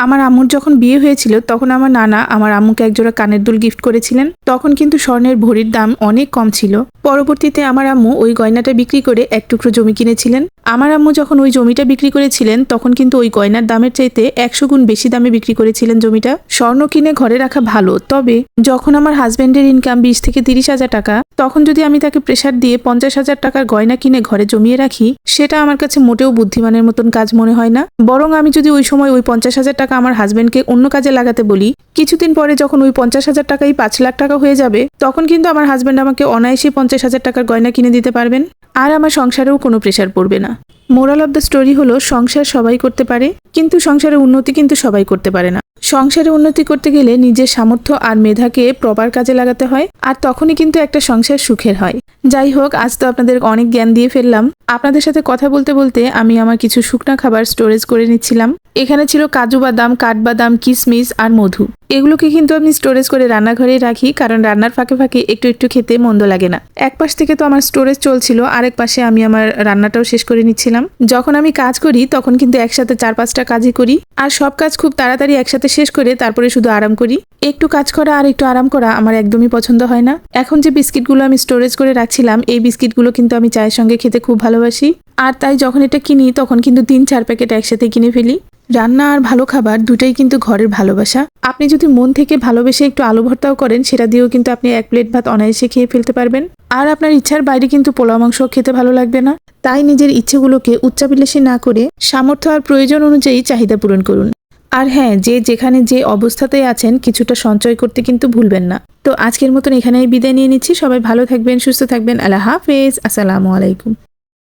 আমার আম্মুর যখন বিয়ে হয়েছিল তখন আমার নানা আমার আম্মুকে একজোড়া কানের দুল গিফট করেছিলেন। তখন কিন্তু স্বর্ণের ভরির দাম অনেক কম ছিল। পরবর্তীতে আমার আম্মু ওই গয়নাটা বিক্রি করে এক টুকরো জমি কিনেছিলেন। আমার আম্মু যখন ওই জমিটা বিক্রি করেছিলেন তখন কিন্তু ওই গয়নার দামের চাইতে 100 গুণ বেশি দামে বিক্রি করেছিলেন জমিটা। স্বর্ণ কিনে ঘরে রাখা ভালো, তবে যখন আমার হাজবেন্ডের ইনকাম 20 থেকে 30,000 টাকা, তখন যদি আমি তাকে প্রেসার দিয়ে 50,000 টাকার গয়না কিনে ঘরে জমিয়ে রাখি, সেটা আমার কাছে মোটেও বুদ্ধিমানের মতন কাজ মনে হয় না। বরং আমি যদি ওই সময় ওই 50,000 টাকা আমার হাজবেন্ডকে অন্য কাজে লাগাতে বলি, কিছুদিন পরে যখন ওই 50,000 টাকাই 5 লাখ টাকা হয়ে যাবে, তখন কিন্তু আমার হাজবেন্ড আমাকে অনায়াসে 50,000 টাকার গয়না কিনে দিতে পারবেন, আর আমার সংসারেও কোনো প্রেসার পড়বে না। মোরাল অফ দ্য স্টোরি হলো, সংসার সবাই করতে পারে, কিন্তু সংসারের উন্নতি কিন্তু সবাই করতে পারে না। সংসারে উন্নতি করতে গেলে নিজের সামর্থ্য আর মেধাকে প্রপার কাজে লাগাতে হয়, আর তখনই কিন্তু একটা সংসার সুখের হয়। যাই হোক, আজ তো আপনাদের অনেক জ্ঞান দিয়ে ফেললাম। আপনাদের সাথে কথা বলতে বলতে আমি আমার কিছু শুকনা খাবার স্টোরেজ করে নিচ্ছিলাম। এখানে ছিল কাজু বাদাম, কাঠবাদাম, কিশমিশ আর মধু। এগুলোকে কিন্তু আমি স্টোরেজ করে রান্নাঘরে রাখি, কারণ রান্নার ফাঁকে ফাঁকে একটু একটু খেতে মন্দ লাগে না। এক পাশ থেকে তো আমার স্টোরেজ চলছিল, আরেক পাশে আমি আমার রান্নাটাও শেষ করে নিচ্ছিলাম। যখন আমি কাজ করি তখন কিন্তু একসাথে 4-5টা কাজই করি, আর সব কাজ খুব তাড়াতাড়ি একসাথে শেষ করে তারপরে শুধু আরাম করি। একটু কাজ করা আর একটু আরাম করা আমার একদমই পছন্দ হয় না। এখন যে বিস্কিটগুলো আমি স্টোরেজ করে রাখছিলাম, এই বিস্কিটগুলো কিন্তু আমি চায়ের সঙ্গে খেতে খুব ভালোবাসি, আর তাই যখন এটা কিনি তখন কিন্তু 3-4 প্যাকেট একসাথে কিনে ফেলি। রান্না আর ভালো খাবার দুটাই কিন্তু ঘরের ভালোবাসা। আপনি যদি মন থেকে ভালোবেসে একটু আলু ভর্তাও করেন, সেটা দিয়েও কিন্তু আপনি 1 প্লেট ভাত অনায়াসে খেয়ে ফেলতে পারবেন। আর আপনার ইচ্ছার বাইরে কিন্তু পোলাও মাংস খেতে ভালো লাগবে না। তাই নিজের ইচ্ছেগুলোকে উচ্চাভিলাষী না করে সামর্থ্য আর প্রয়োজন অনুযায়ী চাহিদা পূরণ করুন। আর হ্যাঁ, যে যেখানে যে অবস্থাতেই আছেন কিছুটা সঞ্চয় করতে কিন্তু ভুলবেন না। তো আজকের মতন এখানেই বিদায় নিয়ে নিচ্ছি। সবাই ভালো থাকবেন, সুস্থ থাকবেন। আল্লাহ হাফেজ, আসসালামু আলাইকুম।